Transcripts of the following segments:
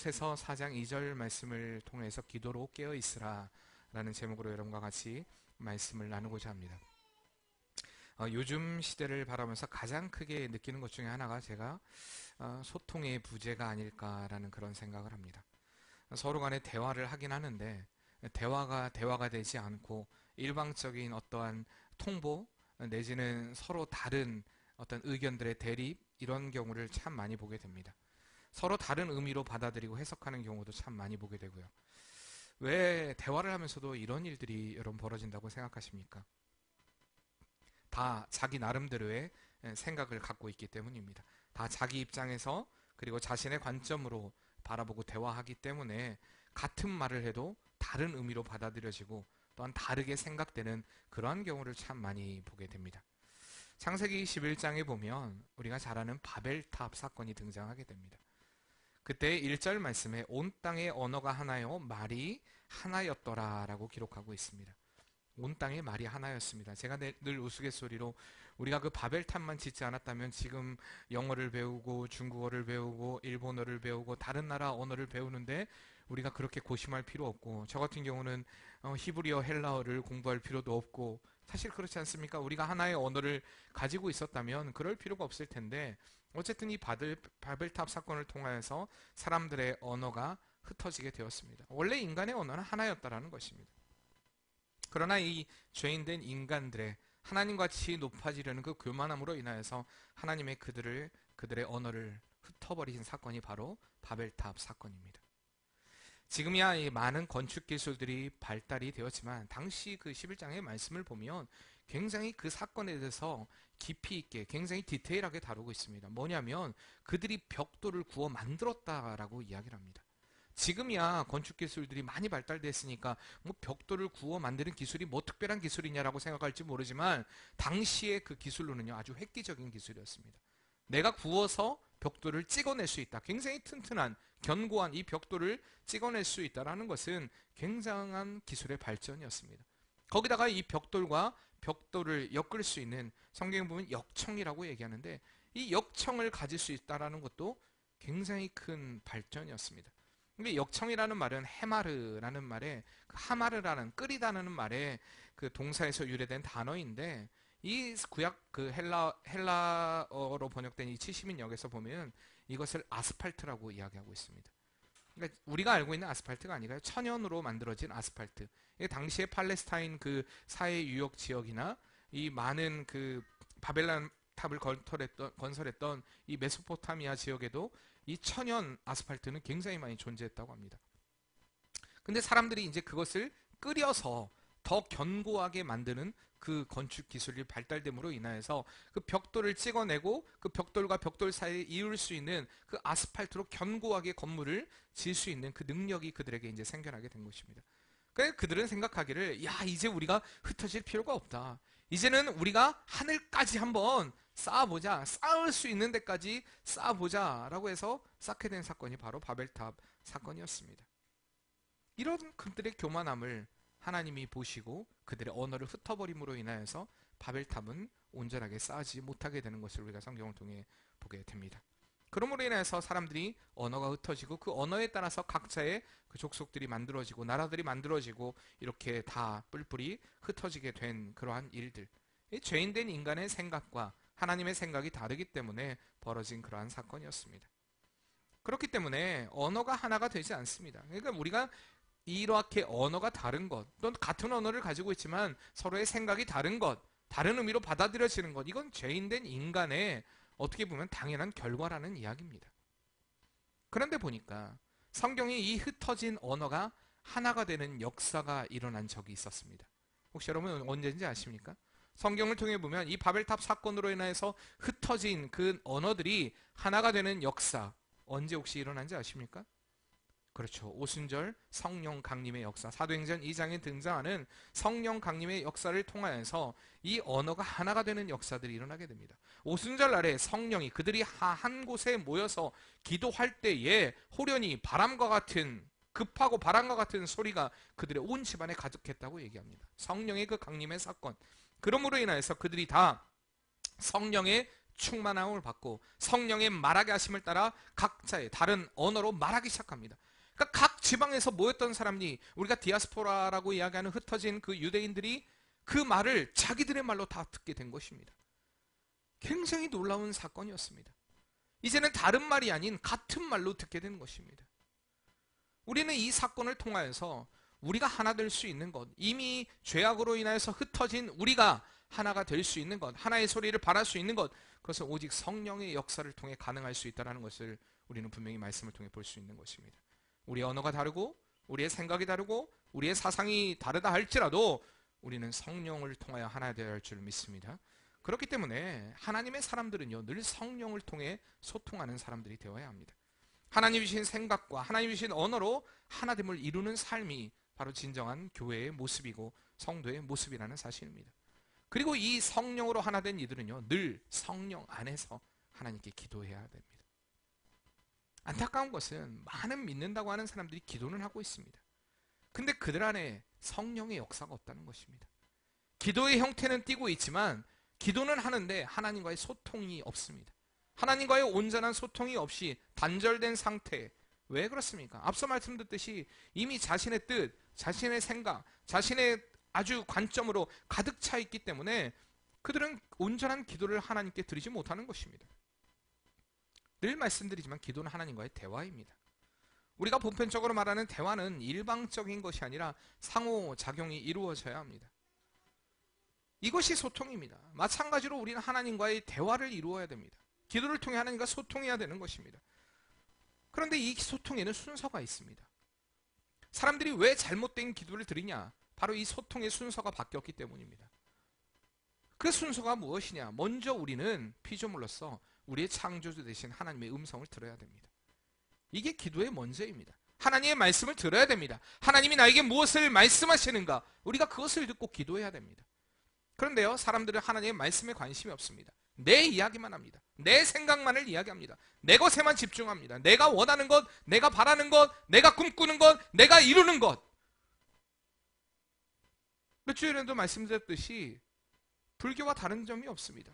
골로새서 4장 2절 말씀을 통해서 기도로 깨어 있으라 라는 제목으로 여러분과 같이 말씀을 나누고자 합니다. 요즘 시대를 바라보면서 가장 크게 느끼는 것 중에 하나가 제가 소통의 부재가 아닐까라는 그런 생각을 합니다. 서로 간에 대화를 하긴 하는데 대화가 되지 않고 일방적인 어떠한 통보 내지는 서로 다른 어떤 의견들의 대립, 이런 경우를 참 많이 보게 됩니다. 서로 다른 의미로 받아들이고 해석하는 경우도 참 많이 보게 되고요. 왜 대화를 하면서도 이런 일들이 여러분 벌어진다고 생각하십니까? 다 자기 나름대로의 생각을 갖고 있기 때문입니다. 다 자기 입장에서 그리고 자신의 관점으로 바라보고 대화하기 때문에 같은 말을 해도 다른 의미로 받아들여지고 또한 다르게 생각되는 그러한 경우를 참 많이 보게 됩니다. 창세기 11장에 보면 우리가 잘 아는 바벨탑 사건이 등장하게 됩니다. 그때 1절 말씀에 온 땅의 언어가 하나요 말이 하나였더라 라고 기록하고 있습니다. 온 땅의 말이 하나였습니다. 제가 늘 우스갯소리로 우리가 그 바벨탑만 짓지 않았다면 지금 영어를 배우고 중국어를 배우고 일본어를 배우고 다른 나라 언어를 배우는데 우리가 그렇게 고심할 필요 없고, 저 같은 경우는 히브리어 헬라어를 공부할 필요도 없고, 사실 그렇지 않습니까? 우리가 하나의 언어를 가지고 있었다면 그럴 필요가 없을 텐데, 어쨌든 이 바벨탑 사건을 통하여서 사람들의 언어가 흩어지게 되었습니다. 원래 인간의 언어는 하나였다라는 것입니다. 그러나 이 죄인된 인간들의 하나님같이 높아지려는 그 교만함으로 인하여서 하나님의 그들의 언어를 흩어버리신 사건이 바로 바벨탑 사건입니다. 지금이야 이 많은 건축 기술들이 발달이 되었지만 당시 그 11장의 말씀을 보면 굉장히 그 사건에 대해서 깊이 있게 굉장히 디테일하게 다루고 있습니다. 뭐냐면 그들이 벽돌을 구워 만들었다라고 이야기를 합니다. 지금이야 건축 기술들이 많이 발달됐으니까 뭐 벽돌을 구워 만드는 기술이 뭐 특별한 기술이냐라고 생각할지 모르지만 당시의 그 기술로는요 아주 획기적인 기술이었습니다. 내가 구워서 벽돌을 찍어낼 수 있다. 굉장히 튼튼한 견고한 이 벽돌을 찍어낼 수 있다는 것은 굉장한 기술의 발전이었습니다. 거기다가 이 벽돌과 벽돌을 엮을 수 있는, 성경에 보면 역청이라고 얘기하는데 이 역청을 가질 수 있다는 것도 굉장히 큰 발전이었습니다. 근데 역청이라는 말은 헤마르라는 말에 하마르라는 끓이다는 말에 그 동사에서 유래된 단어인데, 이 구약 그 헬라어로 번역된 이 70인역에서 보면 이것을 아스팔트라고 이야기하고 있습니다. 그러니까 우리가 알고 있는 아스팔트가 아니라요, 천연으로 만들어진 아스팔트. 이게 당시에 팔레스타인 그 사해 유역 지역이나 이 많은 그 바벨론 탑을 건설했던 이 메소포타미아 지역에도 이 천연 아스팔트는 굉장히 많이 존재했다고 합니다. 근데 사람들이 이제 그것을 끓여서 더 견고하게 만드는 그 건축 기술이 발달됨으로 인하여서 그 벽돌을 찍어내고 그 벽돌과 벽돌 사이에 이을 수 있는 그 아스팔트로 견고하게 건물을 지을 수 있는 그 능력이 그들에게 이제 생겨나게 된 것입니다. 그래서 그들은 생각하기를, 야, 이제 우리가 흩어질 필요가 없다. 이제는 우리가 하늘까지 한번 쌓아보자. 쌓을 수 있는 데까지 쌓아보자 라고 해서 쌓게 된 사건이 바로 바벨탑 사건이었습니다. 이런 그들의 교만함을 하나님이 보시고 그들의 언어를 흩어버림으로 인하여서 바벨탑은 온전하게 쌓지 못하게 되는 것을 우리가 성경을 통해 보게 됩니다. 그러므로 인해서 사람들이 언어가 흩어지고 그 언어에 따라서 각자의 그 족속들이 만들어지고 나라들이 만들어지고 이렇게 다 뿔뿔이 흩어지게 된 그러한 일들, 이 죄인된 인간의 생각과 하나님의 생각이 다르기 때문에 벌어진 그러한 사건이었습니다. 그렇기 때문에 언어가 하나가 되지 않습니다. 그러니까 우리가 이렇게 언어가 다른 것, 또는 같은 언어를 가지고 있지만 서로의 생각이 다른 것, 다른 의미로 받아들여지는 것, 이건 죄인된 인간의 어떻게 보면 당연한 결과라는 이야기입니다. 그런데 보니까 성경이 이 흩어진 언어가 하나가 되는 역사가 일어난 적이 있었습니다. 혹시 여러분 언제인지 아십니까? 성경을 통해 보면 이 바벨탑 사건으로 인해서 흩어진 그 언어들이 하나가 되는 역사, 언제 혹시 일어난지 아십니까? 그렇죠. 오순절 성령 강림의 역사, 사도행전 2장에 등장하는 성령 강림의 역사를 통하여서 이 언어가 하나가 되는 역사들이 일어나게 됩니다. 오순절 날에 성령이 그들이 한 곳에 모여서 기도할 때에 호련히 바람과 같은, 급하고 바람과 같은 소리가 그들의 온 집안에 가득했다고 얘기합니다. 성령의 그 강림의 사건. 그러므로 인하여서 그들이 다 성령의 충만함을 받고 성령의 말하게 하심을 따라 각자의 다른 언어로 말하기 시작합니다. 그러니까 각 지방에서 모였던 사람이, 우리가 디아스포라라고 이야기하는 흩어진 그 유대인들이 그 말을 자기들의 말로 다 듣게 된 것입니다. 굉장히 놀라운 사건이었습니다. 이제는 다른 말이 아닌 같은 말로 듣게 된 것입니다. 우리는 이 사건을 통하여서 우리가 하나 될 수 있는 것, 이미 죄악으로 인하여서 흩어진 우리가 하나가 될 수 있는 것, 하나의 소리를 발할 수 있는 것, 그것은 오직 성령의 역사를 통해 가능할 수 있다는 것을 우리는 분명히 말씀을 통해 볼 수 있는 것입니다. 우리의 언어가 다르고 우리의 생각이 다르고 우리의 사상이 다르다 할지라도 우리는 성령을 통하여 하나 되어야 할 줄 믿습니다. 그렇기 때문에 하나님의 사람들은요, 늘 성령을 통해 소통하는 사람들이 되어야 합니다. 하나님이 주신 생각과 하나님이 주신 언어로 하나됨을 이루는 삶이 바로 진정한 교회의 모습이고 성도의 모습이라는 사실입니다. 그리고 이 성령으로 하나 된 이들은요, 늘 성령 안에서 하나님께 기도해야 됩니다. 안타까운 것은 많은 믿는다고 하는 사람들이 기도는 하고 있습니다. 근데 그들 안에 성령의 역사가 없다는 것입니다. 기도의 형태는 띠고 있지만 기도는 하는데 하나님과의 소통이 없습니다. 하나님과의 온전한 소통이 없이 단절된 상태. 왜 그렇습니까? 앞서 말씀드렸듯이 이미 자신의 뜻, 자신의 생각, 자신의 아주 관점으로 가득 차 있기 때문에 그들은 온전한 기도를 하나님께 드리지 못하는 것입니다. 늘 말씀드리지만 기도는 하나님과의 대화입니다. 우리가 보편적으로 말하는 대화는 일방적인 것이 아니라 상호작용이 이루어져야 합니다. 이것이 소통입니다. 마찬가지로 우리는 하나님과의 대화를 이루어야 됩니다. 기도를 통해 하나님과 소통해야 되는 것입니다. 그런데 이 소통에는 순서가 있습니다. 사람들이 왜 잘못된 기도를 드리냐? 바로 이 소통의 순서가 바뀌었기 때문입니다. 그 순서가 무엇이냐? 먼저 우리는 피조물로서 우리의 창조주 되신 하나님의 음성을 들어야 됩니다. 이게 기도의 먼저입니다. 하나님의 말씀을 들어야 됩니다. 하나님이 나에게 무엇을 말씀하시는가? 우리가 그것을 듣고 기도해야 됩니다. 그런데요, 사람들은 하나님의 말씀에 관심이 없습니다. 내 이야기만 합니다. 내 생각만을 이야기합니다. 내 것에만 집중합니다. 내가 원하는 것, 내가 바라는 것, 내가 꿈꾸는 것, 내가 이루는 것. 몇 주일 전에도 말씀드렸듯이 불교와 다른 점이 없습니다.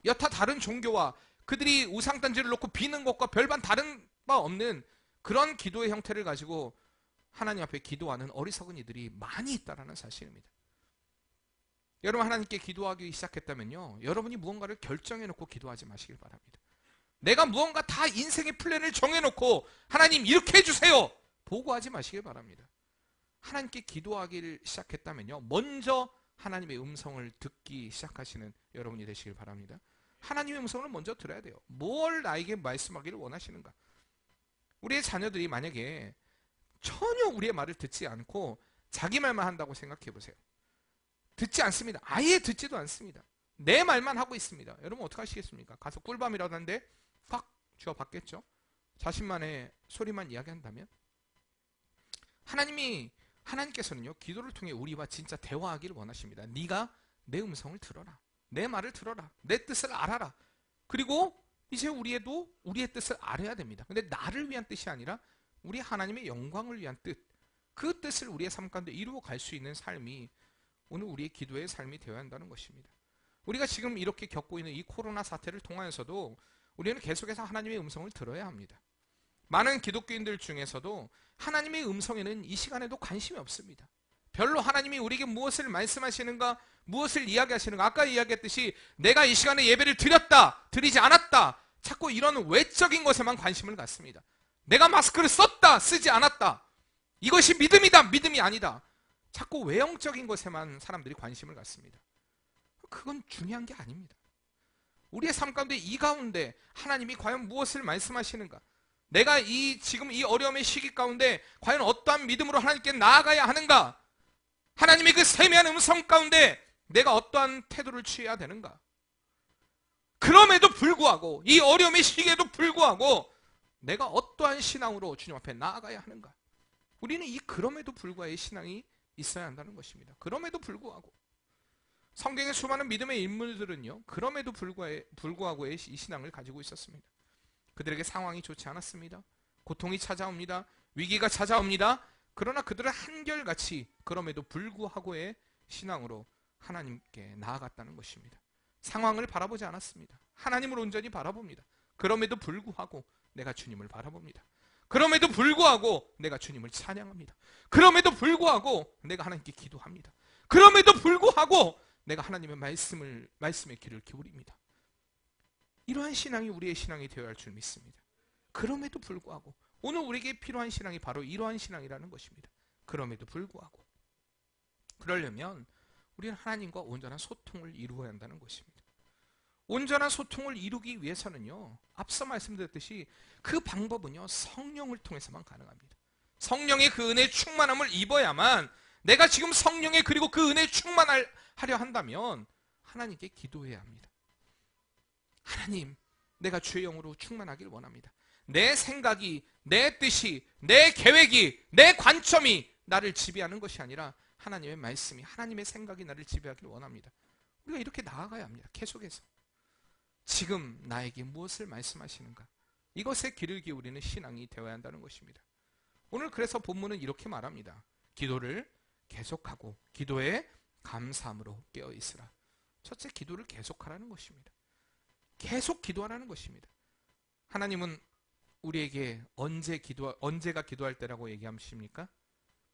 여타 다른 종교와 그들이 우상단지를 놓고 비는 것과 별반 다른 바 없는 그런 기도의 형태를 가지고 하나님 앞에 기도하는 어리석은 이들이 많이 있다는 사실입니다. 여러분, 하나님께 기도하기 시작했다면요, 여러분이 무언가를 결정해놓고 기도하지 마시길 바랍니다. 내가 무언가 다 인생의 플랜을 정해놓고 하나님 이렇게 해주세요 보고하지 마시길 바랍니다. 하나님께 기도하기를 시작했다면요, 먼저 하나님의 음성을 듣기 시작하시는 여러분이 되시길 바랍니다. 하나님의 음성을 먼저 들어야 돼요. 뭘 나에게 말씀하기를 원하시는가? 우리의 자녀들이 만약에 전혀 우리의 말을 듣지 않고 자기 말만 한다고 생각해 보세요. 듣지 않습니다. 아예 듣지도 않습니다. 내 말만 하고 있습니다. 여러분 어떻게 하시겠습니까? 가서 꿀밤이라도 한데 팍 쥐어 받겠죠? 자신만의 소리만 이야기한다면? 하나님께서는요, 기도를 통해 우리와 진짜 대화하기를 원하십니다. 네가 내 음성을 들어라. 내 말을 들어라. 내 뜻을 알아라. 그리고 이제 우리도 우리의 뜻을 알아야 됩니다. 근데 나를 위한 뜻이 아니라 우리 하나님의 영광을 위한 뜻, 그 뜻을 우리의 삶 가운데 이루어 갈 수 있는 삶이 오늘 우리의 기도의 삶이 되어야 한다는 것입니다. 우리가 지금 이렇게 겪고 있는 이 코로나 사태를 통하여서도 우리는 계속해서 하나님의 음성을 들어야 합니다. 많은 기독교인들 중에서도 하나님의 음성에는 이 시간에도 관심이 없습니다. 별로 하나님이 우리에게 무엇을 말씀하시는가, 무엇을 이야기하시는가, 아까 이야기했듯이 내가 이 시간에 예배를 드렸다, 드리지 않았다, 자꾸 이런 외적인 것에만 관심을 갖습니다. 내가 마스크를 썼다, 쓰지 않았다, 이것이 믿음이다, 믿음이 아니다, 자꾸 외형적인 것에만 사람들이 관심을 갖습니다. 그건 중요한 게 아닙니다. 우리의 삶 가운데 이 가운데 하나님이 과연 무엇을 말씀하시는가, 내가 지금 이 어려움의 시기 가운데 과연 어떠한 믿음으로 하나님께 나아가야 하는가, 하나님의 그 세미한 음성 가운데 내가 어떠한 태도를 취해야 되는가, 그럼에도 불구하고 이 어려움의 시기에도 불구하고 내가 어떠한 신앙으로 주님 앞에 나아가야 하는가, 우리는 이 그럼에도 불구하고의 신앙이 있어야 한다는 것입니다. 그럼에도 불구하고 성경의 수많은 믿음의 인물들은요, 그럼에도 불구하고의 이 신앙을 가지고 있었습니다. 그들에게 상황이 좋지 않았습니다. 고통이 찾아옵니다. 위기가 찾아옵니다. 그러나 그들은 한결같이 그럼에도 불구하고의 신앙으로 하나님께 나아갔다는 것입니다. 상황을 바라보지 않았습니다. 하나님을 온전히 바라봅니다. 그럼에도 불구하고 내가 주님을 바라봅니다. 그럼에도 불구하고 내가 주님을 찬양합니다. 그럼에도 불구하고 내가 하나님께 기도합니다. 그럼에도 불구하고 내가 하나님의 말씀에 귀를 기울입니다. 이러한 신앙이 우리의 신앙이 되어야 할 줄 믿습니다. 그럼에도 불구하고 오늘 우리에게 필요한 신앙이 바로 이러한 신앙이라는 것입니다. 그럼에도 불구하고 그러려면 우리는 하나님과 온전한 소통을 이루어야 한다는 것입니다. 온전한 소통을 이루기 위해서는요, 앞서 말씀드렸듯이 그 방법은요, 성령을 통해서만 가능합니다. 성령의 그 은혜의 충만함을 입어야만, 내가 지금 성령의 그리고 그 은혜에 충만하려 한다면 하나님께 기도해야 합니다. 하나님, 내가 주의 영으로 충만하길 원합니다. 내 생각이, 내 뜻이, 내 계획이, 내 관점이 나를 지배하는 것이 아니라 하나님의 말씀이, 하나님의 생각이 나를 지배하길 원합니다. 우리가 이렇게 나아가야 합니다. 계속해서. 지금 나에게 무엇을 말씀하시는가? 이것에 귀를 기울이는 신앙이 되어야 한다는 것입니다. 오늘 그래서 본문은 이렇게 말합니다. 기도를 계속하고 기도에 감사함으로 깨어있으라. 첫째, 기도를 계속하라는 것입니다. 계속 기도하라는 것입니다. 하나님은 우리에게 언제가 기도할 때라고 얘기하십니까?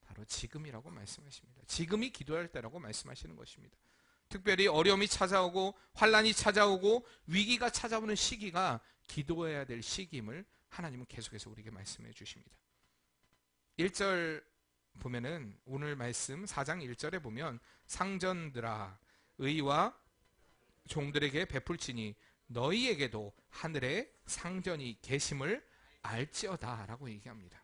바로 지금이라고 말씀하십니다. 지금이 기도할 때라고 말씀하시는 것입니다. 특별히 어려움이 찾아오고 환난이 찾아오고 위기가 찾아오는 시기가 기도해야 될 시기임을 하나님은 계속해서 우리에게 말씀해 주십니다. 1절 보면은 오늘 말씀 4장 1절에 보면 상전들아 의와 종들에게 베풀지니 너희에게도 하늘에 상전이 계심을 알지어다 라고 얘기합니다.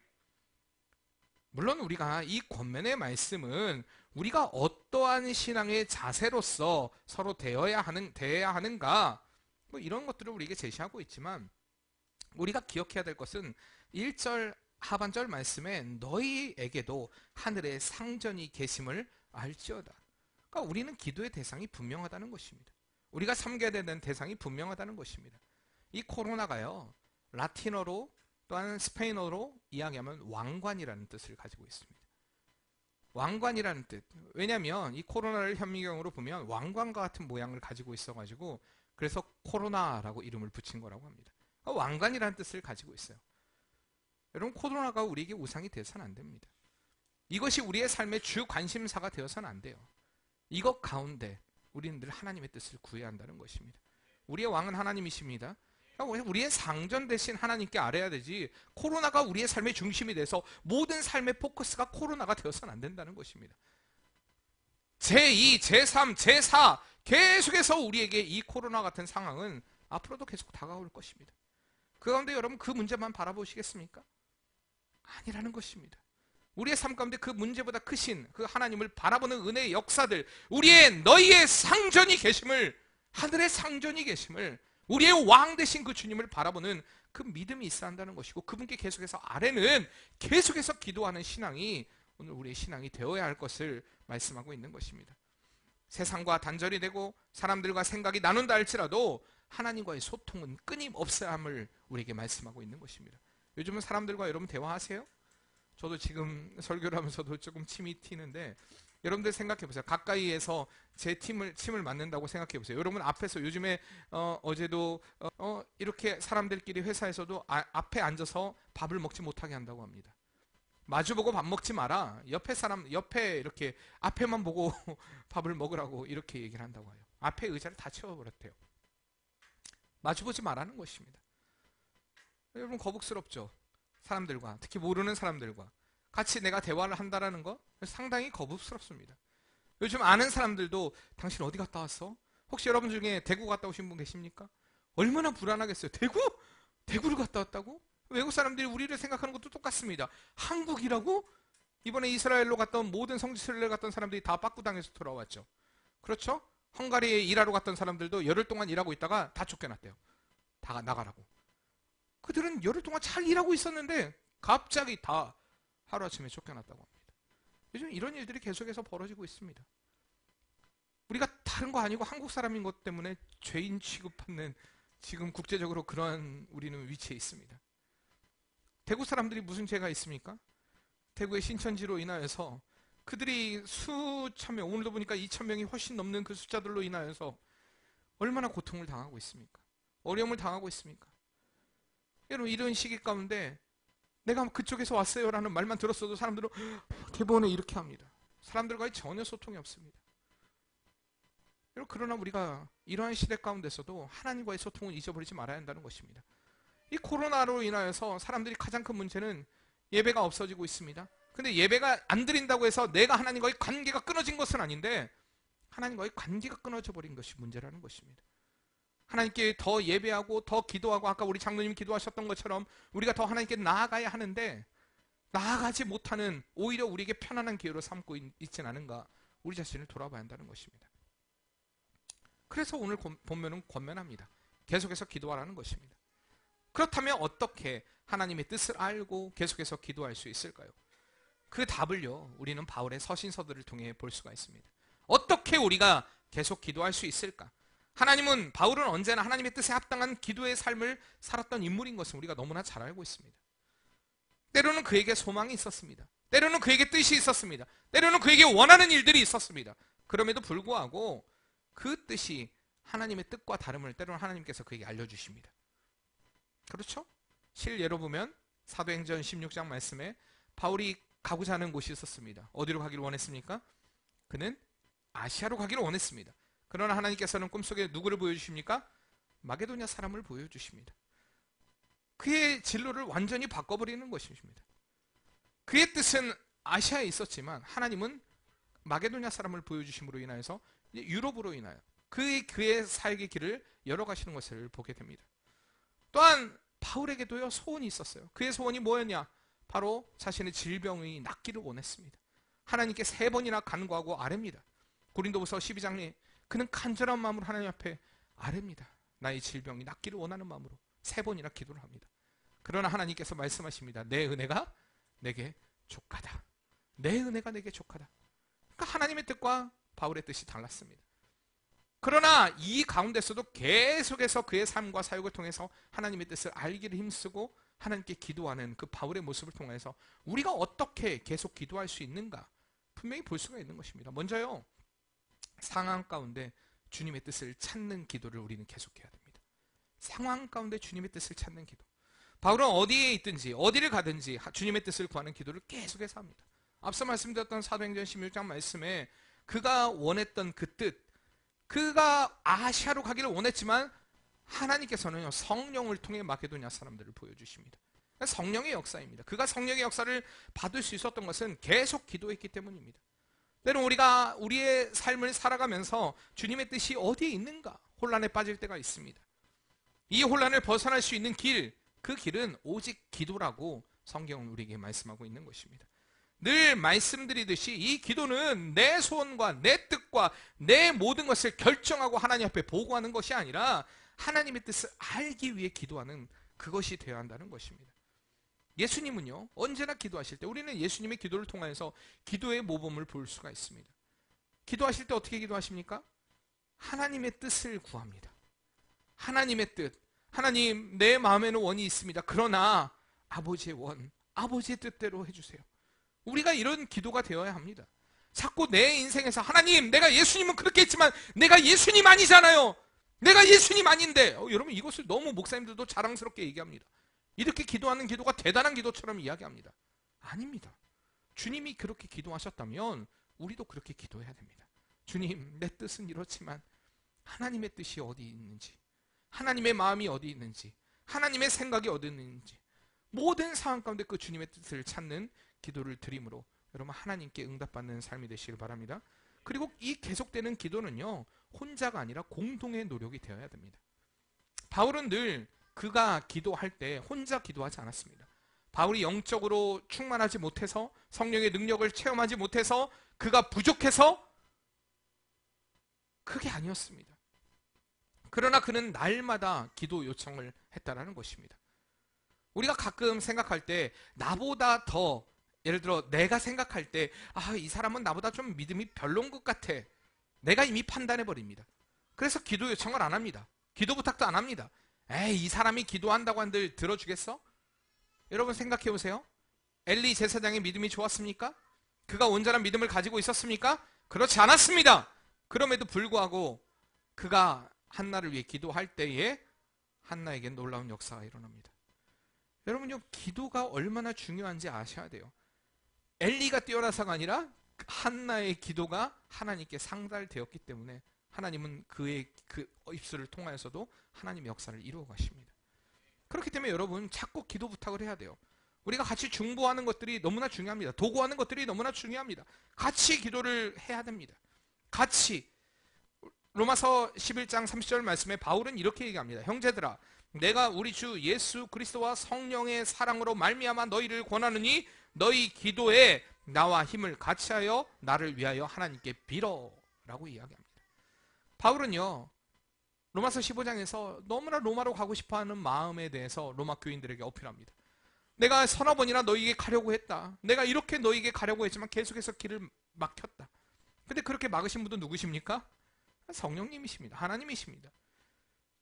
물론 우리가 이 권면의 말씀은 우리가 어떠한 신앙의 자세로서 서로 대해야 하는가 뭐 이런 것들을 우리에게 제시하고 있지만, 우리가 기억해야 될 것은 1절 하반절 말씀에 너희에게도 하늘에 상전이 계심을 알지어다. 그러니까 우리는 기도의 대상이 분명하다는 것입니다. 우리가 섬겨야 되는 대상이 분명하다는 것입니다. 이 코로나가요, 라틴어로 또한 스페인어로 이야기하면 왕관이라는 뜻을 가지고 있습니다. 왕관이라는 뜻. 왜냐하면 이 코로나를 현미경으로 보면 왕관과 같은 모양을 가지고 있어가지고 그래서 코로나라고 이름을 붙인 거라고 합니다. 왕관이라는 뜻을 가지고 있어요. 여러분, 코로나가 우리에게 우상이 되어서는 안 됩니다. 이것이 우리의 삶의 주 관심사가 되어서는 안 돼요. 이것 가운데 우리는 늘 하나님의 뜻을 구해야 한다는 것입니다. 우리의 왕은 하나님이십니다. 우리의 상전 대신 하나님께 아뢰야 되지, 코로나가 우리의 삶의 중심이 돼서 모든 삶의 포커스가 코로나가 되어서는 안 된다는 것입니다. 제2, 제3, 제4 계속해서 우리에게 이 코로나 같은 상황은 앞으로도 계속 다가올 것입니다. 그 가운데 여러분 그 문제만 바라보시겠습니까? 아니라는 것입니다. 우리의 삶 가운데 그 문제보다 크신 그 하나님을 바라보는 은혜의 역사들, 너희의 상전이 계심을, 하늘의 상전이 계심을, 우리의 왕 되신 그 주님을 바라보는 그 믿음이 있어야 한다는 것이고, 그분께 계속해서 아뢰는, 계속해서 기도하는 신앙이 오늘 우리의 신앙이 되어야 할 것을 말씀하고 있는 것입니다. 세상과 단절이 되고 사람들과 생각이 나눈다 할지라도 하나님과의 소통은 끊임없어야 함을 우리에게 말씀하고 있는 것입니다. 요즘은 사람들과 여러분 대화하세요? 저도 지금 설교를 하면서도 조금 침이 튀는데, 여러분들 생각해 보세요. 가까이에서 제 침을 맞는다고 생각해 보세요. 여러분 앞에서 요즘에 어제도 이렇게 사람들끼리 회사에서도 앞에 앉아서 밥을 먹지 못하게 한다고 합니다. 마주보고 밥 먹지 마라. 옆에 이렇게 앞에만 보고 밥을 먹으라고 이렇게 얘기를 한다고 해요. 앞에 의자를 다 채워버렸대요. 마주보지 말라는 것입니다. 여러분 거북스럽죠? 사람들과, 특히 모르는 사람들과 같이 내가 대화를 한다라는 거 상당히 거북스럽습니다. 요즘 아는 사람들도 당신 어디 갔다 왔어? 혹시 여러분 중에 대구 갔다 오신 분 계십니까? 얼마나 불안하겠어요. 대구? 대구를 갔다 왔다고? 외국 사람들이 우리를 생각하는 것도 똑같습니다. 한국이라고? 이번에 이스라엘로 갔다 온 모든 성지순례를 갔던 사람들이 다 빠꾸당해서 돌아왔죠. 그렇죠? 헝가리에 일하러 갔던 사람들도 열흘 동안 일하고 있다가 다 쫓겨났대요. 다 나가라고. 그들은 열흘 동안 잘 일하고 있었는데 갑자기 다 하루아침에 쫓겨났다고 합니다. 요즘 이런 일들이 계속해서 벌어지고 있습니다. 우리가 다른 거 아니고 한국 사람인 것 때문에 죄인 취급받는, 지금 국제적으로 그러한 우리는 위치에 있습니다. 대구 사람들이 무슨 죄가 있습니까? 대구의 신천지로 인하여서 그들이 수천 명, 오늘도 보니까 2,000명이 훨씬 넘는 그 숫자들로 인하여서 얼마나 고통을 당하고 있습니까? 어려움을 당하고 있습니까? 여러분, 이런 시기 가운데 내가 그쪽에서 왔어요라는 말만 들었어도 사람들은 대부분은 이렇게 합니다. 사람들과의 전혀 소통이 없습니다. 여러분, 그러나 우리가 이러한 시대 가운데서도 하나님과의 소통을 잊어버리지 말아야 한다는 것입니다. 이 코로나로 인하여서 사람들이 가장 큰 문제는 예배가 없어지고 있습니다. 근데 예배가 안 드린다고 해서 내가 하나님과의 관계가 끊어진 것은 아닌데 하나님과의 관계가 끊어져 버린 것이 문제라는 것입니다. 하나님께 더 예배하고 더 기도하고 아까 우리 장로님이 기도하셨던 것처럼 우리가 더 하나님께 나아가야 하는데 나아가지 못하는 오히려 우리에게 편안한 기회로 삼고 있진 않은가 우리 자신을 돌아봐야 한다는 것입니다. 그래서 오늘 본문은 권면합니다. 계속해서 기도하라는 것입니다. 그렇다면 어떻게 하나님의 뜻을 알고 계속해서 기도할 수 있을까요? 그 답을요, 우리는 바울의 서신서들을 통해 볼 수가 있습니다. 어떻게 우리가 계속 기도할 수 있을까? 바울은 언제나 하나님의 뜻에 합당한 기도의 삶을 살았던 인물인 것을 우리가 너무나 잘 알고 있습니다. 때로는 그에게 소망이 있었습니다. 때로는 그에게 뜻이 있었습니다. 때로는 그에게 원하는 일들이 있었습니다. 그럼에도 불구하고 그 뜻이 하나님의 뜻과 다름을 때로는 하나님께서 그에게 알려주십니다. 그렇죠? 실예로 보면 사도행전 16장 말씀에 바울이 가고자 하는 곳이 있었습니다. 어디로 가기를 원했습니까? 그는 아시아로 가기를 원했습니다. 그러나 하나님께서는 꿈속에 누구를 보여주십니까? 마게도냐 사람을 보여주십니다. 그의 진로를 완전히 바꿔버리는 것입니다. 그의 뜻은 아시아에 있었지만 하나님은 마게도냐 사람을 보여주심으로 인하여서 유럽으로 인하여 그의 사역의 길을 열어가시는 것을 보게 됩니다. 또한 바울에게도요, 소원이 있었어요. 그의 소원이 뭐였냐? 바로 자신의 질병이 낫기를 원했습니다. 하나님께 3번이나 간구하고 아뢰입니다. 고린도후서 12장에 그는 간절한 마음으로 하나님 앞에 아뢰입니다. 나의 질병이 낫기를 원하는 마음으로 3번이나 기도를 합니다. 그러나 하나님께서 말씀하십니다. 내 은혜가 내게 족하다. 내 은혜가 내게 족하다. 그러니까 하나님의 뜻과 바울의 뜻이 달랐습니다. 그러나 이 가운데서도 계속해서 그의 삶과 사역을 통해서 하나님의 뜻을 알기를 힘쓰고 하나님께 기도하는 그 바울의 모습을 통해서 우리가 어떻게 계속 기도할 수 있는가 분명히 볼 수가 있는 것입니다. 먼저요, 상황 가운데 주님의 뜻을 찾는 기도를 우리는 계속해야 됩니다. 상황 가운데 주님의 뜻을 찾는 기도. 바울은 어디에 있든지 어디를 가든지 주님의 뜻을 구하는 기도를 계속해서 합니다. 앞서 말씀드렸던 사도행전 16장 말씀에 그가 원했던 그 뜻, 그가 아시아로 가기를 원했지만 하나님께서는 성령을 통해 마게도냐 사람들을 보여주십니다. 성령의 역사입니다. 그가 성령의 역사를 받을 수 있었던 것은 계속 기도했기 때문입니다. 때론 우리가 우리의 삶을 살아가면서 주님의 뜻이 어디에 있는가 혼란에 빠질 때가 있습니다. 이 혼란을 벗어날 수 있는 길, 그 길은 오직 기도라고 성경은 우리에게 말씀하고 있는 것입니다. 늘 말씀드리듯이 이 기도는 내 소원과 내 뜻과 내 모든 것을 결정하고 하나님 앞에 보고하는 것이 아니라 하나님의 뜻을 알기 위해 기도하는 그것이 되어야 한다는 것입니다. 예수님은요, 언제나 기도하실 때 우리는 예수님의 기도를 통해서 기도의 모범을 볼 수가 있습니다. 기도하실 때 어떻게 기도하십니까? 하나님의 뜻을 구합니다. 하나님의 뜻. 하나님, 내 마음에는 원이 있습니다. 그러나 아버지의 원, 아버지의 뜻대로 해주세요. 우리가 이런 기도가 되어야 합니다. 자꾸 내 인생에서 하나님, 내가 예수님은 그렇게 했지만 내가 예수님 아니잖아요. 내가 예수님 아닌데. 여러분, 이것을 너무 목사님들도 자랑스럽게 얘기합니다. 이렇게 기도하는 기도가 대단한 기도처럼 이야기합니다. 아닙니다. 주님이 그렇게 기도하셨다면 우리도 그렇게 기도해야 됩니다. 주님, 내 뜻은 이렇지만 하나님의 뜻이 어디 있는지, 하나님의 마음이 어디 있는지, 하나님의 생각이 어디 있는지, 모든 상황 가운데 그 주님의 뜻을 찾는 기도를 드림으로 여러분 하나님께 응답받는 삶이 되시길 바랍니다. 그리고 이 계속되는 기도는요, 혼자가 아니라 공동의 노력이 되어야 됩니다. 바울은 늘 그가 기도할 때 혼자 기도하지 않았습니다. 바울이 영적으로 충만하지 못해서, 성령의 능력을 체험하지 못해서, 그가 부족해서 그게 아니었습니다. 그러나 그는 날마다 기도 요청을 했다는 것입니다. 우리가 가끔 생각할 때 나보다 더, 예를 들어 내가 생각할 때 이 사람은 나보다 좀 믿음이 별론 것 같아, 내가 이미 판단해버립니다. 그래서 기도 요청을 안 합니다. 기도 부탁도 안 합니다. 이 사람이 기도한다고 한들 들어주겠어? 여러분 생각해 보세요. 엘리 제사장의 믿음이 좋았습니까? 그가 온전한 믿음을 가지고 있었습니까? 그렇지 않았습니다. 그럼에도 불구하고 그가 한나를 위해 기도할 때에 한나에게 놀라운 역사가 일어납니다. 여러분요, 기도가 얼마나 중요한지 아셔야 돼요. 엘리가 뛰어나서가 아니라 한나의 기도가 하나님께 상달되었기 때문에 하나님은 그의 그 입술을 통하여서도 하나님의 역사를 이루어 가십니다. 그렇기 때문에 여러분 자꾸 기도 부탁을 해야 돼요. 우리가 같이 중보하는 것들이 너무나 중요합니다. 도구하는 것들이 너무나 중요합니다. 같이 기도를 해야 됩니다. 같이. 로마서 11장 30절 말씀에 바울은 이렇게 얘기합니다. 형제들아, 내가 우리 주 예수 그리스도와 성령의 사랑으로 말미암아 너희를 권하느니 너희 기도에 나와 힘을 같이하여 나를 위하여 하나님께 빌어 라고 이야기합니다. 바울은요, 로마서 15장에서 너무나 로마로 가고 싶어하는 마음에 대해서 로마 교인들에게 어필합니다. 내가 서너 번이나 너희에게 가려고 했다. 내가 이렇게 너희에게 가려고 했지만 계속해서 길을 막혔다. 근데 그렇게 막으신 분도 누구십니까? 성령님이십니다. 하나님이십니다.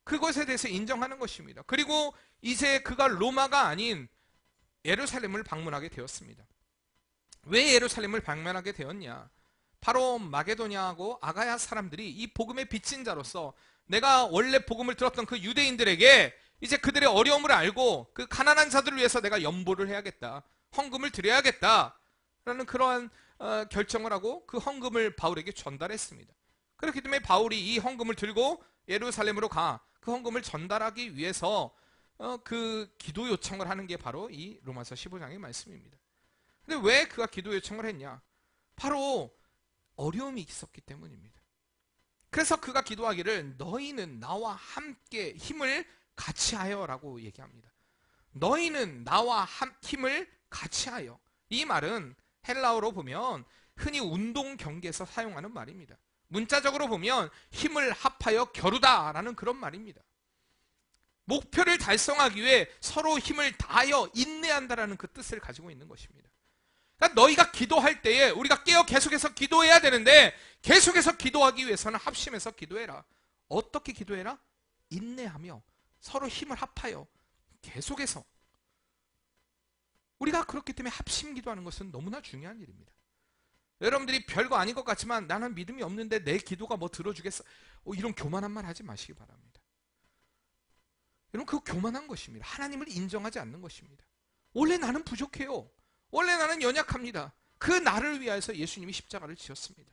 그것에 대해서 인정하는 것입니다. 그리고 이제 그가 로마가 아닌 예루살렘을 방문하게 되었습니다. 왜 예루살렘을 방문하게 되었냐? 바로 마게도냐하고 아가야 사람들이 이 복음의 빚진 자로서 내가 원래 복음을 들었던 그 유대인들에게 이제 그들의 어려움을 알고 그 가난한 자들을 위해서 내가 연보를 해야겠다. 헌금을 드려야겠다. 라는 그러한 결정을 하고 그 헌금을 바울에게 전달했습니다. 그렇기 때문에 바울이 이 헌금을 들고 예루살렘으로 가 그 헌금을 전달하기 위해서 그 기도 요청을 하는 게 바로 이 로마서 15장의 말씀입니다. 근데 왜 그가 기도 요청을 했냐? 바로 어려움이 있었기 때문입니다. 그래서 그가 기도하기를 너희는 나와 함께 힘을 같이 하여 라고 얘기합니다. 너희는 나와 힘을 같이 하여. 이 말은 헬라어로 보면 흔히 운동 경기에서 사용하는 말입니다. 문자적으로 보면 힘을 합하여 겨루다라는 그런 말입니다. 목표를 달성하기 위해 서로 힘을 다하여 인내한다라는 그 뜻을 가지고 있는 것입니다. 그러니까 너희가 기도할 때에 우리가 깨어 계속해서 기도해야 되는데 계속해서 기도하기 위해서는 합심해서 기도해라. 어떻게 기도해라? 인내하며 서로 힘을 합하여 계속해서. 우리가 그렇기 때문에 합심 기도하는 것은 너무나 중요한 일입니다. 여러분들이 별거 아닌 것 같지만 나는 믿음이 없는데 내 기도가 뭐 들어주겠어? 이런 교만한 말 하지 마시기 바랍니다. 여러분, 그거 교만한 것입니다. 하나님을 인정하지 않는 것입니다. 원래 나는 부족해요. 원래 나는 연약합니다. 그 나를 위하여서 예수님이 십자가를 지었습니다.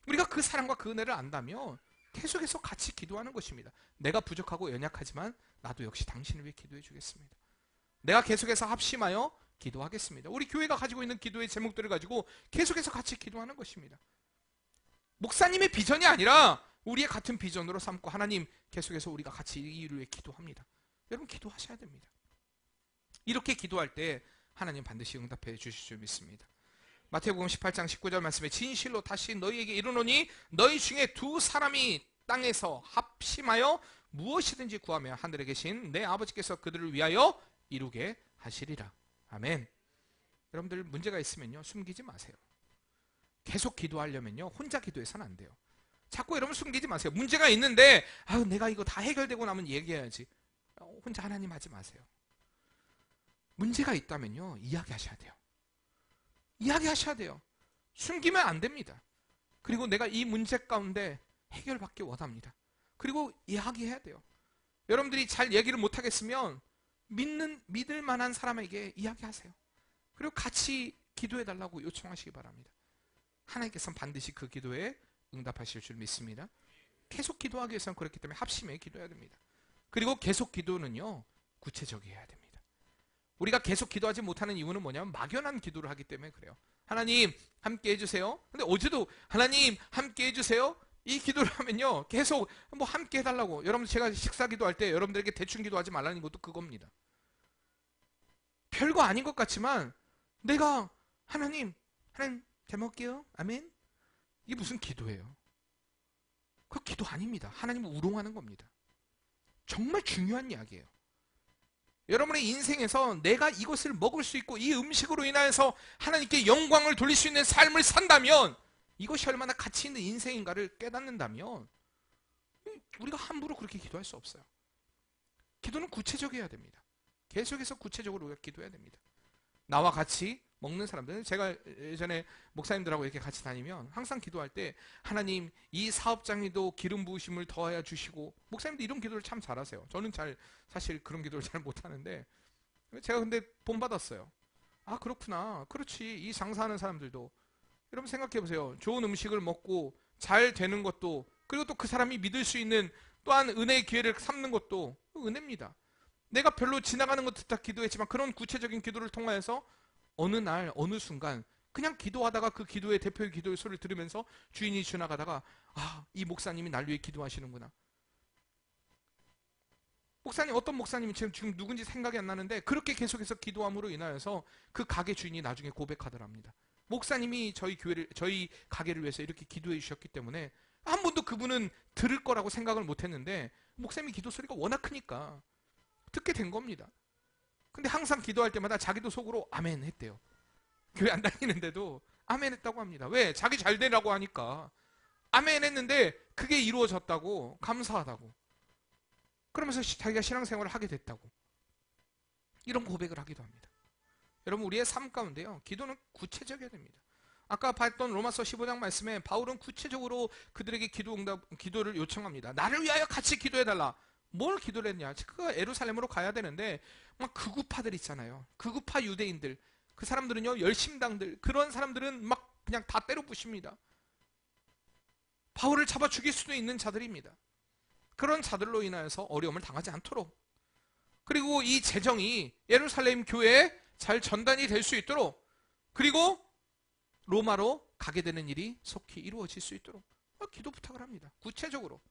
우리가 그 사랑과 그 은혜를 안다면 계속해서 같이 기도하는 것입니다. 내가 부족하고 연약하지만 나도 역시 당신을 위해 기도해 주겠습니다. 내가 계속해서 합심하여 기도하겠습니다. 우리 교회가 가지고 있는 기도의 제목들을 가지고 계속해서 같이 기도하는 것입니다. 목사님의 비전이 아니라 우리의 같은 비전으로 삼고 하나님 계속해서 우리가 같이 이 일을 위해 기도합니다. 여러분 기도하셔야 됩니다. 이렇게 기도할 때 하나님 반드시 응답해 주실 줄 믿습니다. 마태복음 18장 19절 말씀에 진실로 다시 너희에게 이르노니 너희 중에 두 사람이 땅에서 합심하여 무엇이든지 구하며 하늘에 계신 내 아버지께서 그들을 위하여 이루게 하시리라. 아멘. 여러분들 문제가 있으면요 숨기지 마세요. 계속 기도하려면요 혼자 기도해서는 안 돼요. 자꾸 여러분 숨기지 마세요. 문제가 있는데 내가 이거 다 해결되고 나면 얘기해야지. 혼자 하나님 하지 마세요. 문제가 있다면요 이야기하셔야 돼요. 이야기하셔야 돼요. 숨기면 안 됩니다. 그리고 내가 이 문제 가운데 해결받기 원합니다. 그리고 이야기해야 돼요. 여러분들이 잘 얘기를 못하겠으면 믿을 만한 사람에게 이야기하세요. 그리고 같이 기도해달라고 요청하시기 바랍니다. 하나님께서는 반드시 그 기도에 응답하실 줄 믿습니다. 계속 기도하기 위해서는 그렇기 때문에 합심해 기도해야 됩니다. 그리고 계속 기도는요 구체적이어야 됩니다. 우리가 계속 기도하지 못하는 이유는 뭐냐면 막연한 기도를 하기 때문에 그래요. 하나님 함께 해주세요. 근데 어제도 하나님 함께 해주세요. 이 기도를 하면요 계속 뭐 함께 해달라고. 여러분 제가 식사 기도할 때 여러분들에게 대충 기도하지 말라는 것도 그겁니다. 별거 아닌 것 같지만 내가 하나님 잘 먹을게요. 아멘. 이게 무슨 기도예요? 그 기도 아닙니다. 하나님을 우롱하는 겁니다. 정말 중요한 이야기예요. 여러분의 인생에서 내가 이것을 먹을 수 있고 이 음식으로 인하여서 하나님께 영광을 돌릴 수 있는 삶을 산다면 이것이 얼마나 가치 있는 인생인가를 깨닫는다면 우리가 함부로 그렇게 기도할 수 없어요. 기도는 구체적이어야 됩니다. 계속해서 구체적으로 우리가 기도해야 됩니다. 나와 같이 먹는 사람들. 제가 예전에 목사님들하고 이렇게 같이 다니면 항상 기도할 때 하나님 이 사업장에도 기름 부으심을 더하여 주시고, 목사님도 이런 기도를 참 잘하세요. 저는 사실 그런 기도를 잘 못하는데 제가 근데 본받았어요. 아 그렇구나. 그렇지. 이 장사하는 사람들도 여러분 생각해 보세요. 좋은 음식을 먹고 잘 되는 것도, 그리고 또 그 사람이 믿을 수 있는 또한 은혜의 기회를 삼는 것도 은혜입니다. 내가 별로 지나가는 것 다 기도했지만 그런 구체적인 기도를 통하여서 어느 날 어느 순간 그냥 기도하다가 그 기도의 대표의 기도의 소리를 들으면서 주인이 지나가다가 아, 이 목사님이 날 위해 기도하시는구나. 목사님, 어떤 목사님이 지금 누군지 생각이 안 나는데 그렇게 계속해서 기도함으로 인하여서 그 가게 주인이 나중에 고백하더랍니다. 목사님이 저희 가게를 위해서 이렇게 기도해 주셨기 때문에 한 번도 그분은 들을 거라고 생각을 못 했는데 목사님이 기도 소리가 워낙 크니까 듣게 된 겁니다. 근데 항상 기도할 때마다 자기도 속으로 아멘 했대요. 교회 안 다니는데도 아멘 했다고 합니다. 왜? 자기 잘 되라고 하니까. 아멘 했는데 그게 이루어졌다고, 감사하다고. 그러면서 자기가 신앙생활을 하게 됐다고. 이런 고백을 하기도 합니다. 여러분, 우리의 삶 가운데요, 기도는 구체적이어야 됩니다. 아까 봤던 로마서 15장 말씀에 바울은 구체적으로 그들에게 기도를 요청합니다. 나를 위하여 같이 기도해달라. 뭘 기도를 했냐? 그 예루살렘으로 가야 되는데 막 극우파들 있잖아요. 극우파 유대인들. 그 사람들은요, 열심당들. 그런 사람들은 막 그냥 다 때려 부십니다. 바울을 잡아 죽일 수도 있는 자들입니다. 그런 자들로 인하여서 어려움을 당하지 않도록, 그리고 이 재정이 예루살렘 교회에 잘 전단이 될 수 있도록, 그리고 로마로 가게 되는 일이 속히 이루어질 수 있도록 기도 부탁을 합니다. 구체적으로.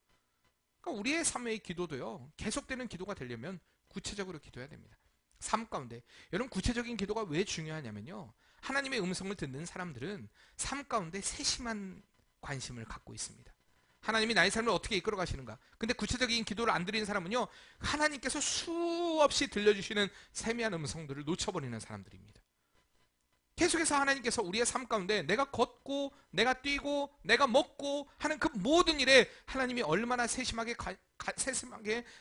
그러니까 우리의 삶의 기도도요, 계속되는 기도가 되려면 구체적으로 기도해야 됩니다. 삶 가운데. 여러분, 구체적인 기도가 왜 중요하냐면요, 하나님의 음성을 듣는 사람들은 삶 가운데 세심한 관심을 갖고 있습니다. 하나님이 나의 삶을 어떻게 이끌어 가시는가. 근데 구체적인 기도를 안 드리는 사람은요, 하나님께서 수없이 들려주시는 세미한 음성들을 놓쳐버리는 사람들입니다. 계속해서 하나님께서 우리의 삶 가운데 내가 걷고 내가 뛰고 내가 먹고 하는 그 모든 일에 하나님이 얼마나 세심하게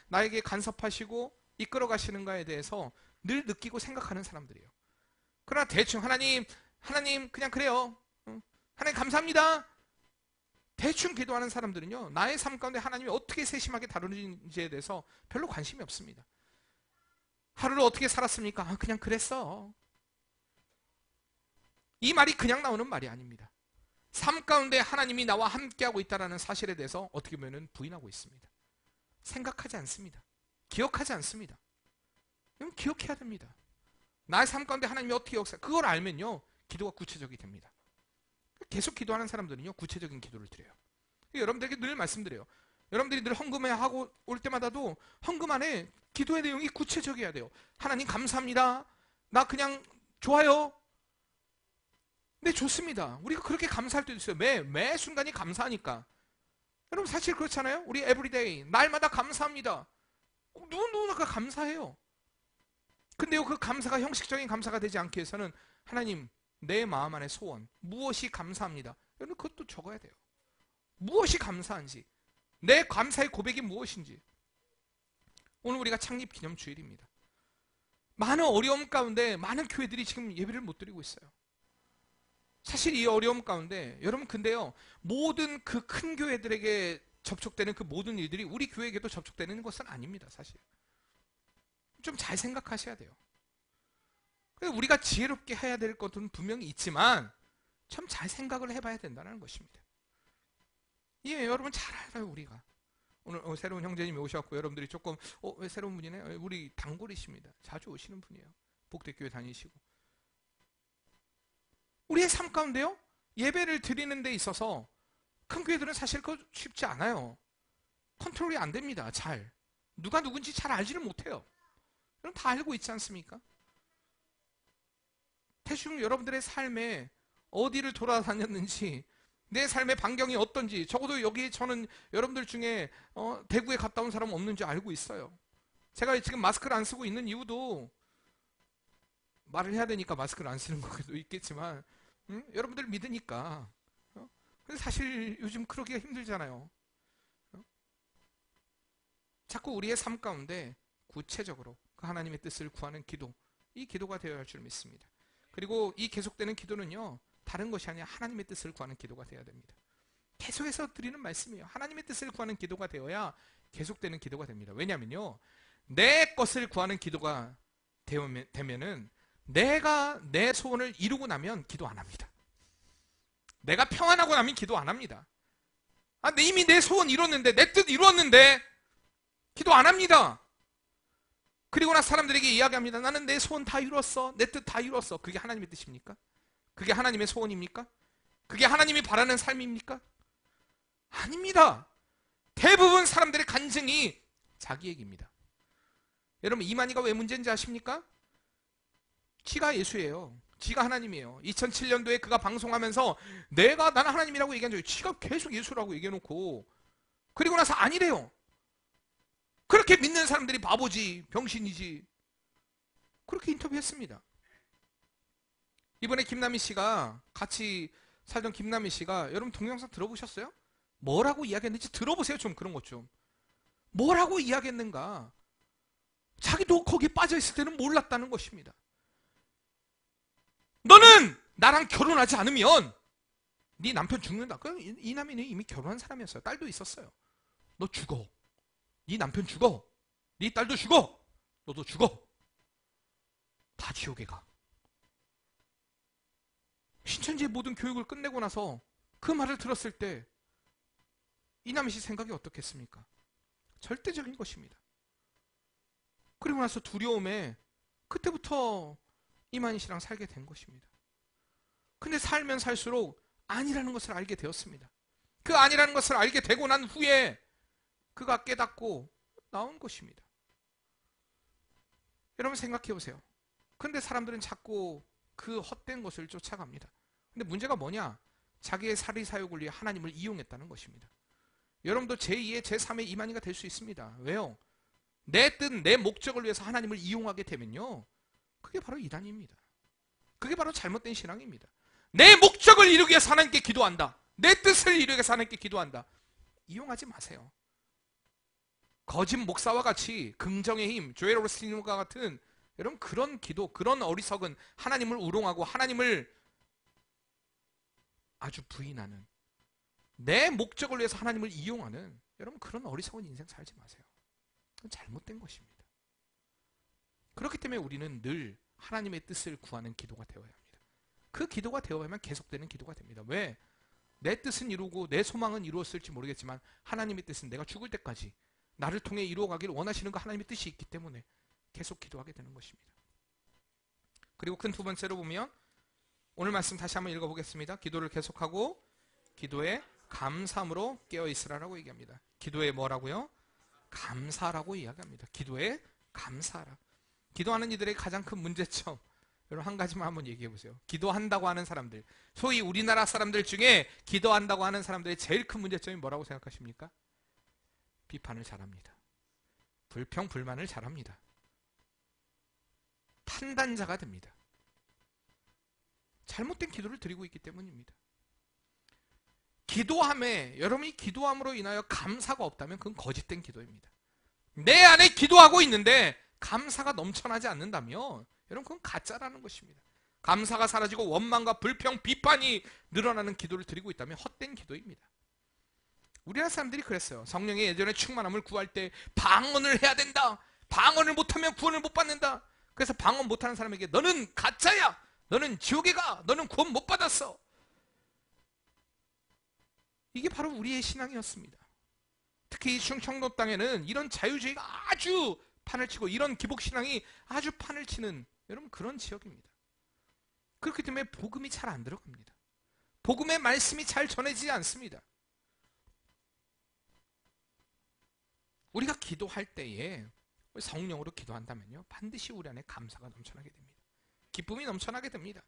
나에게 간섭하시고 이끌어 가시는가에 대해서 늘 느끼고 생각하는 사람들이에요. 그러나 대충 하나님 그냥 그래요. 하나님 감사합니다. 대충 기도하는 사람들은요, 나의 삶 가운데 하나님이 어떻게 세심하게 다루는지에 대해서 별로 관심이 없습니다. 하루를 어떻게 살았습니까? 아, 그냥 그랬어. 이 말이 그냥 나오는 말이 아닙니다. 삶 가운데 하나님이 나와 함께하고 있다는 사실에 대해서 어떻게 보면 부인하고 있습니다. 생각하지 않습니다. 기억하지 않습니다. 이건 기억해야 됩니다. 나의 삶 가운데 하나님이 어떻게 그걸 알면요, 기도가 구체적이 됩니다. 계속 기도하는 사람들은요, 구체적인 기도를 드려요. 여러분들에게 늘 말씀드려요. 여러분들이 늘 헌금회 하고 올 때마다도 헌금 안에 기도의 내용이 구체적이어야 돼요. 하나님 감사합니다. 나 그냥 좋아요. 네, 좋습니다. 우리가 그렇게 감사할 때도 있어요. 매 순간이 감사하니까. 여러분, 사실 그렇잖아요. 우리 에브리데이 날마다 감사합니다. 누구나 감사해요. 근데요, 그 감사가 형식적인 감사가 되지 않기 위해서는 하나님, 내 마음 안의 소원, 무엇이 감사합니다. 여러분, 그것도 적어야 돼요. 무엇이 감사한지, 내 감사의 고백이 무엇인지. 오늘 우리가 창립 기념 주일입니다. 많은 어려움 가운데 많은 교회들이 지금 예배를 못 드리고 있어요. 사실 이 어려움 가운데 여러분, 근데요, 모든 그 큰 교회들에게 접촉되는 그 모든 일들이 우리 교회에게도 접촉되는 것은 아닙니다. 사실 좀 잘 생각하셔야 돼요. 우리가 지혜롭게 해야 될 것은 분명히 있지만 참 잘 생각을 해봐야 된다는 것입니다. 예, 여러분 잘 알아요. 우리가 오늘 새로운 형제님이 오셨고, 여러분들이 조금 왜 새로운 분이네? 우리 단골이십니다. 자주 오시는 분이에요. 복대교회 다니시고. 우리의 삶 가운데요, 예배를 드리는 데 있어서 큰 교회들은 사실 그거 쉽지 않아요. 컨트롤이 안 됩니다. 잘. 누가 누군지 잘 알지를 못해요. 여러분 다 알고 있지 않습니까? 대충 여러분들의 삶에 어디를 돌아다녔는지, 내 삶의 반경이 어떤지, 적어도 여기 저는 여러분들 중에 대구에 갔다 온 사람 없는지 알고 있어요. 제가 지금 마스크를 안 쓰고 있는 이유도 말을 해야 되니까 마스크를 안 쓰는 것도 있겠지만, 여러분들 믿으니까. 근데 사실 요즘 그러기가 힘들잖아요. 자꾸 우리의 삶 가운데 구체적으로 그 하나님의 뜻을 구하는 기도, 이 기도가 되어야 할 줄 믿습니다. 그리고 이 계속되는 기도는요, 다른 것이 아니라 하나님의 뜻을 구하는 기도가 되어야 됩니다. 계속해서 드리는 말씀이에요. 하나님의 뜻을 구하는 기도가 되어야 계속되는 기도가 됩니다. 왜냐하면요, 내 것을 구하는 기도가 되면은 내가 내 소원을 이루고 나면 기도 안 합니다. 내가 평안하고 나면 기도 안 합니다. 이미 내 소원 이뤘는데, 내 뜻 이루었는데 기도 안 합니다. 그리고 나 사람들에게 이야기합니다. 나는 내 소원 다 이뤘어. 내 뜻 다 이뤘어. 그게 하나님의 뜻입니까? 그게 하나님의 소원입니까? 그게 하나님이 바라는 삶입니까? 아닙니다. 대부분 사람들의 간증이 자기 얘기입니다. 여러분, 이만희가 왜 문제인지 아십니까? 지가 예수예요. 지가 하나님이에요. 2007년도에 그가 방송하면서 나는 하나님이라고 얘기한 적이, 지가 계속 예수라고 얘기해놓고, 그리고 나서 아니래요. 그렇게 믿는 사람들이 바보지, 병신이지. 그렇게 인터뷰했습니다. 이번에 김남희 씨가, 같이 살던 김남희 씨가, 여러분 동영상 들어보셨어요? 뭐라고 이야기했는지 들어보세요. 좀 그런 것 좀. 뭐라고 이야기했는가. 자기도 거기에 빠져있을 때는 몰랐다는 것입니다. 너는 나랑 결혼하지 않으면 네 남편 죽는다. 이 남인은 이미 결혼한 사람이었어요. 딸도 있었어요. 너 죽어. 네 남편 죽어. 네 딸도 죽어. 너도 죽어. 다 지옥에 가. 신천지의 모든 교육을 끝내고 나서 그 말을 들었을 때 이남희 씨 생각이 어떻겠습니까? 절대적인 것입니다. 그리고 나서 두려움에 그때부터 이만희 씨랑 살게 된 것입니다. 근데 살면 살수록 아니라는 것을 알게 되었습니다. 그 아니라는 것을 알게 되고 난 후에 그가 깨닫고 나온 것입니다. 여러분 생각해 보세요. 근데 사람들은 자꾸 그 헛된 것을 쫓아갑니다. 근데 문제가 뭐냐? 자기의 사리사욕을 위해 하나님을 이용했다는 것입니다. 여러분도 제2의 제3의 이만희가 될 수 있습니다. 왜요? 내 뜻, 내 목적을 위해서 하나님을 이용하게 되면요, 그게 바로 이단입니다. 그게 바로 잘못된 신앙입니다. 내 목적을 이루기 위해서 하나님께 기도한다. 내 뜻을 이루기 위해서 하나님께 기도한다. 이용하지 마세요. 거짓 목사와 같이 긍정의 힘, 조엘 오스틴과 같은 여러분 그런 기도, 그런 어리석은, 하나님을 우롱하고 하나님을 아주 부인하는, 내 목적을 위해서 하나님을 이용하는 여러분 그런 어리석은 인생 살지 마세요. 그건 잘못된 것입니다. 그렇기 때문에 우리는 늘 하나님의 뜻을 구하는 기도가 되어야 합니다. 그 기도가 되어야만 계속되는 기도가 됩니다. 왜? 내 뜻은 이루고 내 소망은 이루었을지 모르겠지만 하나님의 뜻은 내가 죽을 때까지 나를 통해 이루어가기를 원하시는 거 하나님의 뜻이 있기 때문에 계속 기도하게 되는 것입니다. 그리고 큰 두 번째로 보면 오늘 말씀 다시 한번 읽어보겠습니다. 기도를 계속하고 기도에 감사함으로 깨어있으라라고 얘기합니다. 기도에 뭐라고요? 감사라고 이야기합니다. 기도에 감사하라. 기도하는 이들의 가장 큰 문제점, 여러분 한 가지만 한번 얘기해 보세요. 기도한다고 하는 사람들, 소위 우리나라 사람들 중에 기도한다고 하는 사람들의 제일 큰 문제점이 뭐라고 생각하십니까? 비판을 잘합니다. 불평, 불만을 잘합니다. 판단자가 됩니다. 잘못된 기도를 드리고 있기 때문입니다. 기도함에, 여러분이 기도함으로 인하여 감사가 없다면 그건 거짓된 기도입니다. 내 안에 기도하고 있는데 감사가 넘쳐나지 않는다면 여러분 그건 가짜라는 것입니다. 감사가 사라지고 원망과 불평, 비판이 늘어나는 기도를 드리고 있다면 헛된 기도입니다. 우리나라 사람들이 그랬어요. 성령의 예전에 충만함을 구할 때 방언을 해야 된다. 방언을 못하면 구원을 못 받는다. 그래서 방언 못하는 사람에게 너는 가짜야. 너는 지옥에 가. 너는 구원 못 받았어. 이게 바로 우리의 신앙이었습니다. 특히 이 충청도 땅에는 이런 자유주의가 아주 판을 치고 이런 기복신앙이 아주 판을 치는 여러분 그런 지역입니다. 그렇기 때문에 복음이 잘 안 들어갑니다. 복음의 말씀이 잘 전해지지 않습니다. 우리가 기도할 때에 성령으로 기도한다면요 반드시 우리 안에 감사가 넘쳐나게 됩니다. 기쁨이 넘쳐나게 됩니다.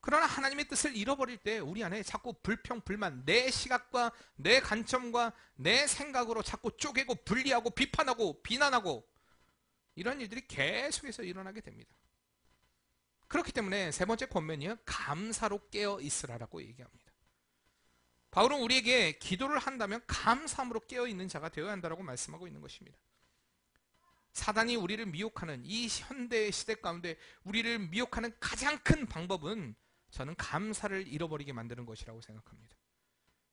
그러나 하나님의 뜻을 잃어버릴 때 우리 안에 자꾸 불평, 불만, 내 시각과 내 관점과 내 생각으로 자꾸 쪼개고 분리하고 비판하고 비난하고 이런 일들이 계속해서 일어나게 됩니다. 그렇기 때문에 세 번째 권면이요 감사로 깨어 있으라라고 얘기합니다. 바울은 우리에게 기도를 한다면 감사함으로 깨어 있는 자가 되어야 한다고 말씀하고 있는 것입니다. 사단이 우리를 미혹하는 이 현대 시대 가운데 우리를 미혹하는 가장 큰 방법은 저는 감사를 잃어버리게 만드는 것이라고 생각합니다.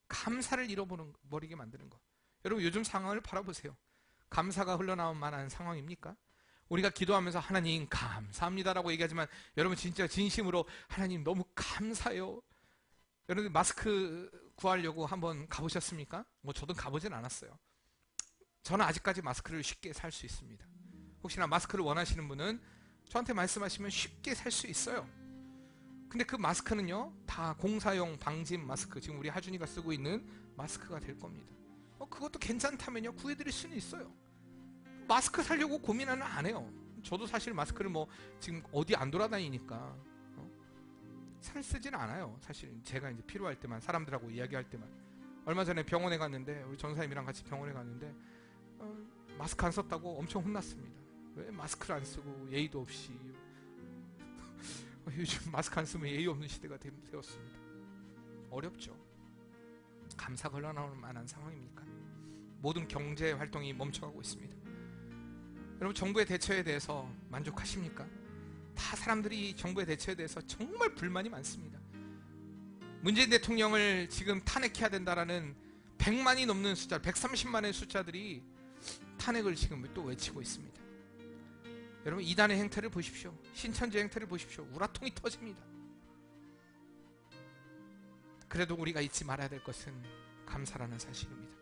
감사를 잃어버리게 만드는 것. 여러분 요즘 상황을 바라보세요. 감사가 흘러나올 만한 상황입니까? 우리가 기도하면서 하나님 감사합니다라고 얘기하지만 여러분 진짜 진심으로 하나님 너무 감사해요. 여러분 마스크 구하려고 한번 가보셨습니까? 뭐 저도 가보진 않았어요. 저는 아직까지 마스크를 쉽게 살 수 있습니다. 혹시나 마스크를 원하시는 분은 저한테 말씀하시면 쉽게 살 수 있어요. 근데 그 마스크는요 다 공사용 방진 마스크, 지금 우리 하준이가 쓰고 있는 마스크가 될 겁니다. 그것도 괜찮다면요 구해드릴 수는 있어요. 마스크 사려고 고민은 안 해요. 저도 사실 마스크를 뭐 지금 어디 안 돌아다니니까 잘 쓰진 않아요. 사실 제가 이제 필요할 때만, 사람들하고 이야기할 때만. 얼마 전에 병원에 갔는데, 우리 전사님이랑 같이 병원에 갔는데 마스크 안 썼다고 엄청 혼났습니다. 왜 마스크를 안 쓰고 예의도 없이. 요즘 마스크 안 쓰면 예의 없는 시대가 되었습니다. 어렵죠. 감사가 흘러나올 만한 상황입니까? 모든 경제 활동이 멈춰가고 있습니다. 여러분 정부의 대처에 대해서 만족하십니까? 다 사람들이 정부의 대처에 대해서 정말 불만이 많습니다. 문재인 대통령을 지금 탄핵해야 된다라는 100만이 넘는 숫자, 130만의 숫자들이 탄핵을 지금 또 외치고 있습니다. 여러분 이단의 행태를 보십시오. 신천지 행태를 보십시오. 우라통이 터집니다. 그래도 우리가 잊지 말아야 될 것은 감사라는 사실입니다.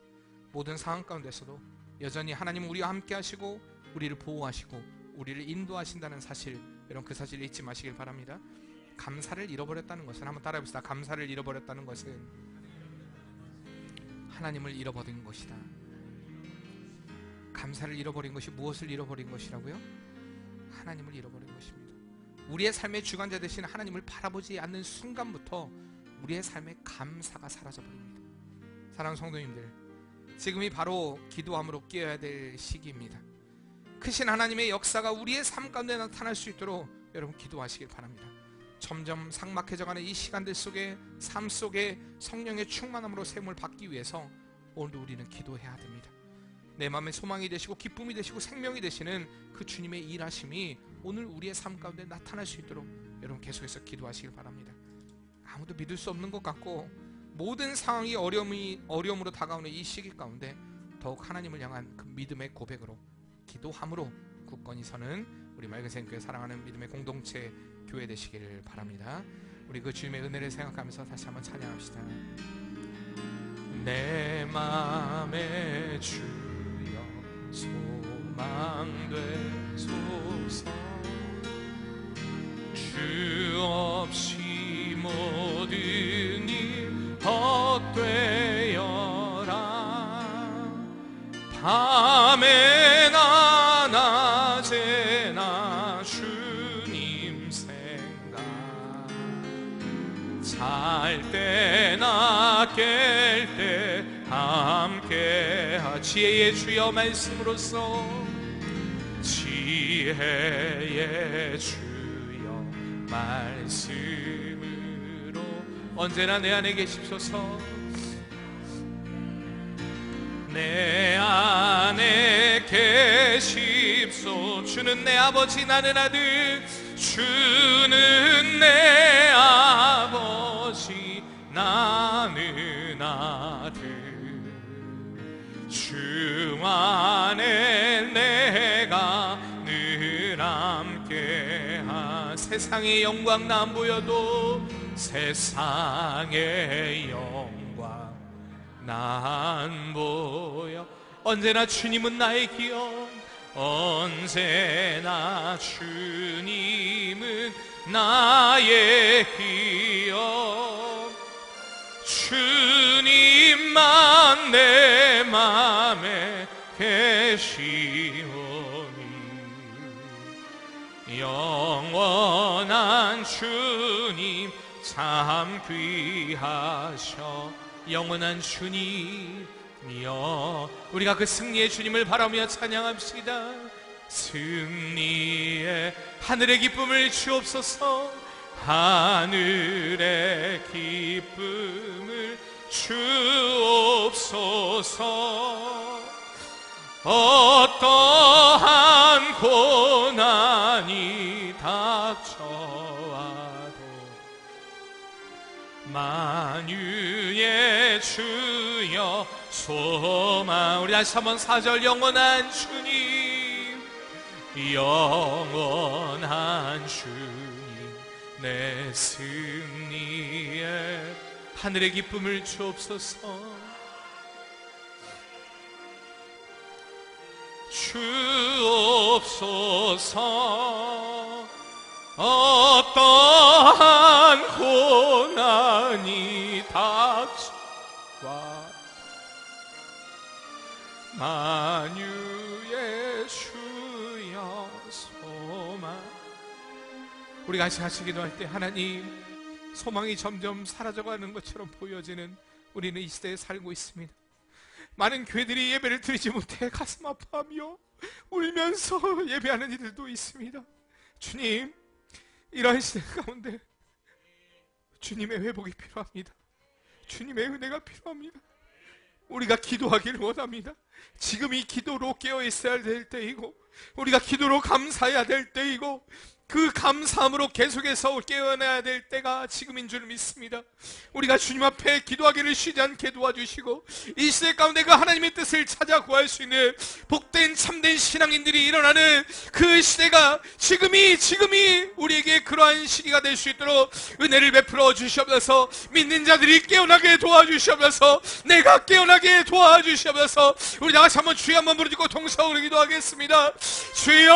모든 상황 가운데서도 여전히 하나님은 우리와 함께 하시고 우리를 보호하시고 우리를 인도하신다는 사실, 여러분 그 사실을 잊지 마시길 바랍니다. 감사를 잃어버렸다는 것은, 한번 따라해봅시다. 감사를 잃어버렸다는 것은 하나님을 잃어버린 것이다. 감사를 잃어버린 것이 무엇을 잃어버린 것이라고요? 하나님을 잃어버린 것입니다. 우리의 삶의 주관자 되신 하나님을 바라보지 않는 순간부터 우리의 삶의 감사가 사라져버립니다. 사랑하는 성도님들, 지금이 바로 기도함으로 깨어야 될 시기입니다. 크신 하나님의 역사가 우리의 삶 가운데 나타날 수 있도록 여러분 기도하시길 바랍니다. 점점 삭막해져가는 이 시간들 속에, 삶 속에 성령의 충만함으로 샘을 받기 위해서 오늘도 우리는 기도해야 됩니다. 내 마음의 소망이 되시고 기쁨이 되시고 생명이 되시는 그 주님의 일하심이 오늘 우리의 삶 가운데 나타날 수 있도록 여러분 계속해서 기도하시길 바랍니다. 아무도 믿을 수 없는 것 같고 모든 상황이 어려움으로 다가오는 이 시기 가운데 더욱 하나님을 향한 그 믿음의 고백으로, 기도함으로 굳건히 서는 우리 맑은샘교회 사랑하는 믿음의 공동체 교회 되시기를 바랍니다. 우리 그 주님의 은혜를 생각하면서 다시 한번 찬양합시다. 내 맘의 주여 소망되소서. 주 없이 모든 일 헛되어라. 밤에나 낮에나 주님 생각, 잘 때나 깰 때 함께하. 지혜의 주여 말씀으로써, 지혜의 주여 말씀으로 언제나 내 안에 계십소서. 내 안에 계십소. 주는 내 아버지 나는 아들, 주는 내 아버지 나는 아들. 주 안에 내가 늘 함께하. 세상의 영광 나 안 보여도 세상의 영광 나 안 보여. 언제나 주님은 나의 기억, 언제나 주님은 나의 기억. 주님만 내 맘에 계시오니 영원한 주님 참 귀하셔. 영원한 주님이여, 우리가 그 승리의 주님을 바라며 찬양합시다. 승리의 하늘의 기쁨을 주옵소서. 하늘의 기쁨을 주옵소서. 어떠한 고난이 닥쳐와도 만유의 주여 소망. 우리 다시 한번 4절 영원한 주님, 영원한 주님, 내 승리에 하늘의 기쁨을 주옵소서. 주옵소서. 어떠한 고난이 닥쳐와 만유의 주여 소망. 우리가 같이 기도할 때 하나님, 소망이 점점 사라져가는 것처럼 보여지는 우리는 이 시대에 살고 있습니다. 많은 교회들이 예배를 드리지 못해 가슴 아파하며 울면서 예배하는 이들도 있습니다. 주님, 이러한 시대 가운데 주님의 회복이 필요합니다. 주님의 은혜가 필요합니다. 우리가 기도하기를 원합니다. 지금 이 기도로 깨어 있어야 될 때이고, 우리가 기도로 감사해야 될 때이고, 그 감사함으로 계속해서 깨어나야 될 때가 지금인 줄 믿습니다. 우리가 주님 앞에 기도하기를 쉬지 않게 도와주시고, 이 시대 가운데 그 하나님의 뜻을 찾아 구할 수 있는 복된 참된 신앙인들이 일어나는 그 시대가 지금이 우리에게 그러한 시기가 될 수 있도록 은혜를 베풀어 주시옵소서. 믿는 자들이 깨어나게 도와주시옵소서. 내가 깨어나게 도와주시옵소서. 우리 다 같이 한번 주여 한번 부르짖고 동성으로 기도하겠습니다. 주여,